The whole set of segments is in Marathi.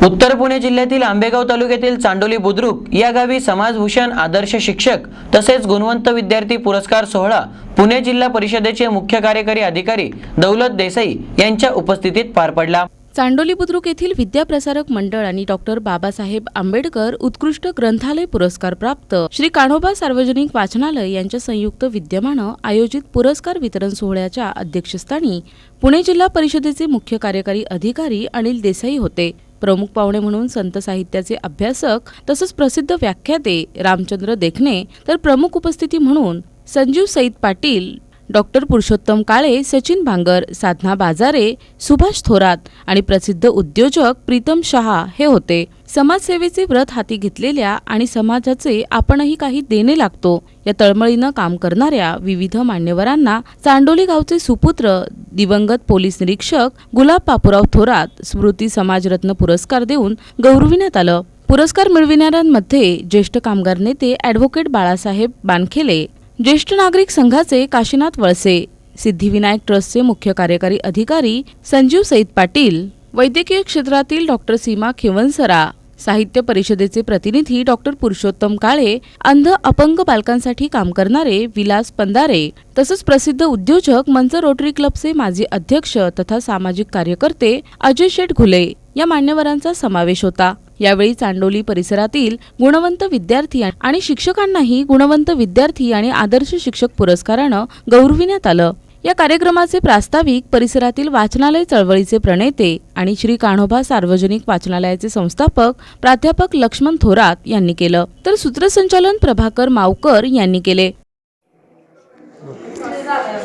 उत्तर पुणे जिल्ह्यातील आंबेगाव तालुक्यातील चांडोली बुद्रुक या गावी समाजभूषण आदर्श शिक्षक तसेच गुणवंत विद्यार्थी पुरस्कार सोहळा पुणे जिल्हा परिषदेचे मुख्य कार्यकारी अधिकारी दौलत देसाई यांच्या उपस्थितीत पार पडला। चांडोली बुद्रुक येथील विद्याप्रसारक मंडळ आणि डॉक्टर बाबासाहेब आंबेडकर उत्कृष्ट ग्रंथालय पुरस्कार प्राप्त श्री कान्होबा सार्वजनिक वाचनालय यांच्या संयुक्त विद्यमाने आयोजित पुरस्कार वितरण सोहळ्याच्या अध्यक्षस्थानी पुणे जिल्हा परिषदेचे मुख्य कार्यकारी अधिकारी अनिल देसाई होते। प्रमुख पाहुणे म्हणून संत साहित्याचे अभ्यासक तसंच प्रसिद्ध व्याख्याते रामचंद्र देखणे, तर प्रमुख उपस्थिती म्हणून संजीव सईद पाटील, डॉक्टर पुरुषोत्तम काळे, सचिन भांगर, साधना बाजारे, सुभाष थोरात आणि प्रसिद्ध उद्योजक प्रीतम शहा हे होते। समाजसेवेचे व्रत हाती घेतलेल्या आणि समाजाचे आपणही काही देणे लागतो या तळमळीनं काम करणाऱ्या विविध मान्यवरांना चांडोली गावचे सुपुत्र दिवंगत पोलीस निरीक्षक गुलाब बापूराव थोरात स्मृती समाजरत्न पुरस्कार देऊन गौरविण्यात आलं। पुरस्कार मिळविणाऱ्यांमध्ये ज्येष्ठ कामगार नेते ॲडव्होकेट बाळासाहेब बानखेले, ज्येष्ठ नागरिक संघाचे काशीनाथ वळसे, सिद्धिविनायक ट्रस्टचे मुख्य कार्यकारी अधिकारी संजीव सईद पाटील, वैद्यकीय क्षेत्रातील डॉक्टर सीमा खेवनसरा, साहित्य परिषदेचे प्रतिनिधी डॉक्टर पुरुषोत्तम काळे, अंध अपंग बालकांसाठी काम करणारे विलास पंधारे, तसंच प्रसिद्ध उद्योजक मंच रोटरी क्लबचे माजी अध्यक्ष तथा सामाजिक कार्यकर्ते अजय शेठ घुले या मान्यवरांचा समावेश होता। यावेळी चांडोली परिसरातील गुणवंत विद्यार्थी आणि शिक्षकांनाही गुणवंत विद्यार्थी आणि आदर्श शिक्षक पुरस्कारानं गौरविण्यात आलं। या कार्यक्रमाचे प्रास्ताविक परिसरातील वाचनालय चळवळीचे प्रणेते आणि श्री कान्होबा सार्वजनिक वाचनालयाचे संस्थापक प्राध्यापक लक्ष्मण थोरात यांनी केलं, तर सूत्रसंचालन प्रभाकर मावकर यांनी केले।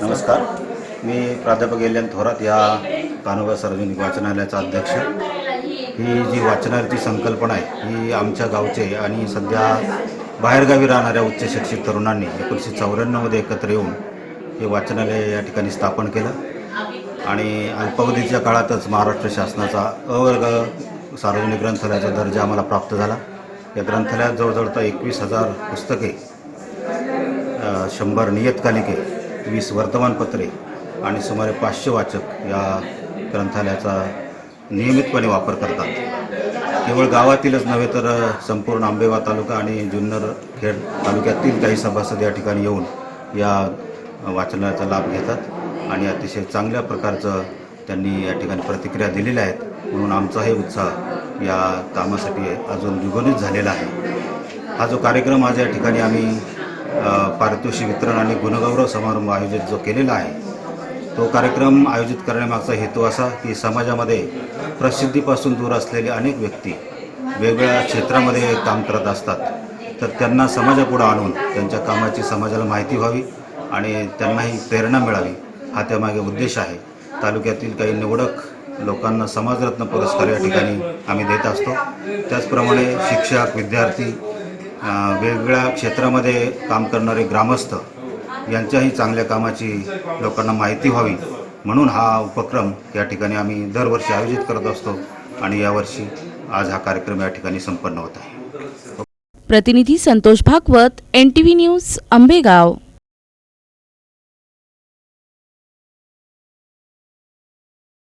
नमस्कार, मी प्राध्यापक एल थोरात या कान्होबा सार्वजनिक वाचनालयाचा अध्यक्ष। ही जी वाचनालयाची संकल्पना आहे ही आमच्या गावचे आणि सध्या बाहेरगावी राहणाऱ्या उच्च शिक्षित तरुणांनी 1994 मध्ये एकत्र येऊन हे वाचनालय या ठिकाणी स्थापन केलं आणि अल्पावधीच्या काळातच महाराष्ट्र शासनाचा अवर्ग सार्वजनिक ग्रंथालयाचा दर्जा आम्हाला प्राप्त झाला। या ग्रंथालयात जवळजवळ 21,000 पुस्तके, 100 नियतकालिके, 20 वर्तमानपत्रे आणि सुमारे 500 वाचक या ग्रंथालयाचा नियमितपणे वापर करतात। केवळ गावातीलच नव्हे तर संपूर्ण आंबेगाव तालुका आणि जुन्नर खेड तालुक्यातील काही सभासद या ठिकाणी येऊन या वाचनालयाचा लाभ घेतात आणि अतिशय चांगल्या प्रकारचं त्यांनी या ठिकाणी प्रतिक्रिया दिलेल्या आहेत, म्हणून आमचाही उत्साह या कामासाठी अजून द्विगुणित झालेला आहे। हा जो कार्यक्रम आज या ठिकाणी आम्ही पारितोषिक वितरण आणि गुणगौरव समारंभ आयोजित जो केलेला आहे, तो कार्यक्रम आयोजित करण्यामागचा हेतू असा की समाजामध्ये प्रसिद्धीपासून दूर असलेले अनेक व्यक्ती वेगवेगळ्या क्षेत्रामध्ये काम करत असतात, तर त्यांना समाजापुढे आणून त्यांच्या कामाची समाजाला माहिती व्हावी आणि त्यांनाही प्रेरणा मिळावी, हा त्यामागे उद्देश आहे। तालुक्यातील काही निवडक लोकांना समाजरत्न पुरस्कार या ठिकाणी आम्ही देत असतो। त्याचप्रमाणे शिक्षक, विद्यार्थी, वेगवेगळ्या क्षेत्रामध्ये काम करणारे ग्रामस्थ यांच्याही चांगल्या कामाची लोकांना माहिती व्हावी म्हणून हा उपक्रम या ठिकाणी आम्ही दरवर्षी आयोजित करत असतो आणि यावर्षी आज हा कार्यक्रम या ठिकाणी संपन्न होत आहे। प्रतिनिधी संतोष भागवत, NTV न्यूज, आंबेगाव।